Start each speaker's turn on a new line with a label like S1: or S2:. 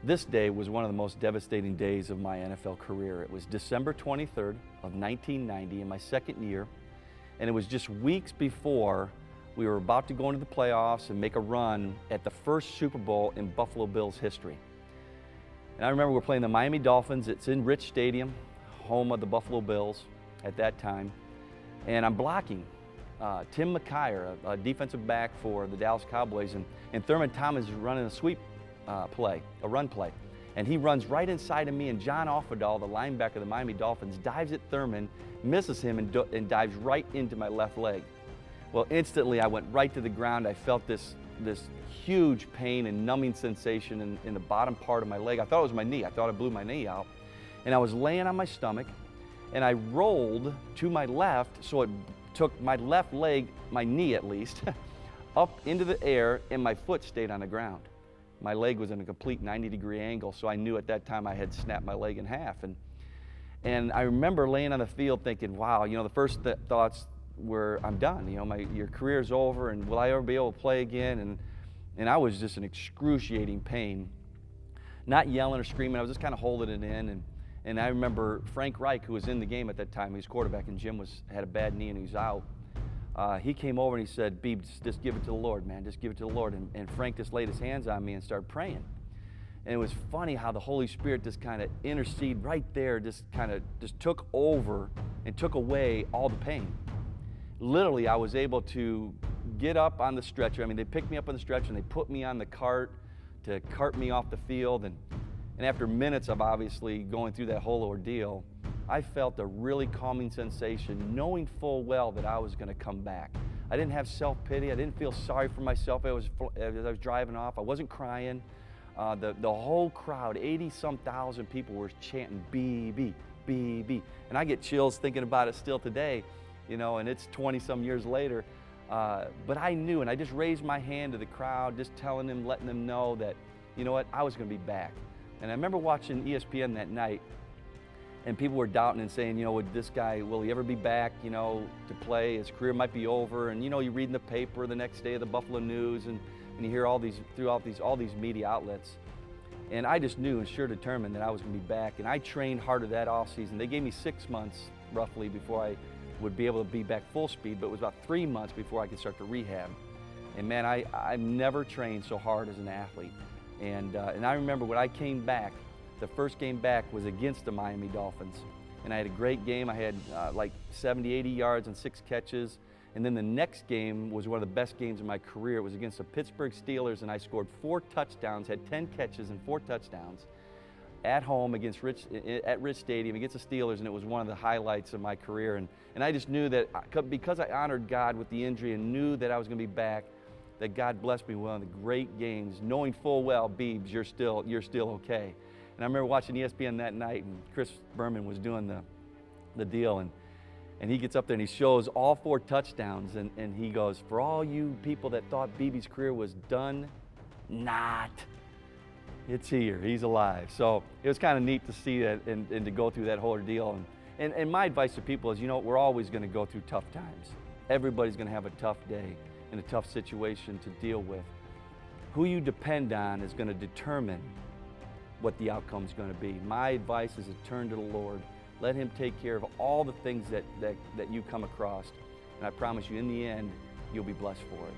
S1: This day was one of the most devastating days of my NFL career. It was December 23rd of 1990 in my second year, and it was just weeks before we were about to go into the playoffs and make a run at the first Super Bowl in Buffalo Bills history. And I remember we're playing the Miami Dolphins. It's in Rich Stadium, home of the Buffalo Bills at that time, and I'm blocking Tim McKyer, a defensive back for the Dallas Cowboys, and Thurman Thomas is running a sweep play, a run play. And he runs right inside of me, and John Offedall, the linebacker of the Miami Dolphins, dives at Thurman, misses him, and dives right into my left leg. Well, instantly I went right to the ground. I felt this huge pain and numbing sensation in the bottom part of my leg. I thought it was my knee. I thought I blew my knee out. And I was laying on my stomach, and I rolled to my left, so it took my left leg, my knee at least, up into the air, and my foot stayed on the ground. My leg was in a complete 90-degree angle, so I knew at that time I had snapped my leg in half. And I remember laying on the field thinking, wow, the first thoughts were, I'm done. Your career's over, and will I ever be able to play again? And I was just in excruciating pain, not yelling or screaming. I was just kind of holding it in. And I remember Frank Reich, who was in the game at that time, he was quarterback, and Jim had a bad knee and he was out. He came over and he said, Beebe, just give it to the Lord, man, just give it to the Lord. And Frank just laid his hands on me and started praying. And it was funny how the Holy Spirit just kind of interceded right there, just took over and took away all the pain. Literally, I was able to get up on the stretcher. I mean, they picked me up on the stretcher and they put me on the cart to cart me off the field. And after minutes of obviously going through that whole ordeal, I felt a really calming sensation, knowing full well that I was going to come back. I didn't have self-pity. I didn't feel sorry for myself as I was driving off. I wasn't crying. The whole crowd, 80-some thousand people, were chanting, Beebe, Beebe. And I get chills thinking about it still today, and it's 20-some years later. But I knew, and I just raised my hand to the crowd, just telling them, letting them know that, I was going to be back. And I remember watching ESPN that night, and people were doubting and saying, would this guy, will he ever be back, to play? His career might be over. And you read in the paper the next day, the Buffalo News, and you hear all these media outlets. And I just knew and sure determined that I was going to be back. And I trained harder that off season. They gave me 6 months roughly before I would be able to be back full speed, but it was about 3 months before I could start to rehab. And man, I never trained so hard as an athlete. And I remember when I came back, the first game back was against the Miami Dolphins. And I had a great game. I had like 70, 80 yards and 6 catches. And then the next game was one of the best games of my career. It was against the Pittsburgh Steelers, and I scored 4 touchdowns, had 10 catches and 4 touchdowns at home at Rich Stadium against the Steelers, and it was one of the highlights of my career. And I just knew that because I honored God with the injury and knew that I was going to be back, that God blessed me with one of the great games, knowing full well, Beebs, you're still okay. And I remember watching ESPN that night, and Chris Berman was doing the deal, and he gets up there and he shows all 4 touchdowns, and he goes, for all you people that thought Beebe's career was done, not. It's here, he's alive. So it was kind of neat to see that and to go through that whole ordeal. And my advice to people is, we're always going to go through tough times. Everybody's going to have a tough day and a tough situation to deal with. Who you depend on is going to determine what the outcome is going to be. My advice is to turn to the Lord. Let Him take care of all the things that you come across. And I promise you, in the end, you'll be blessed for it.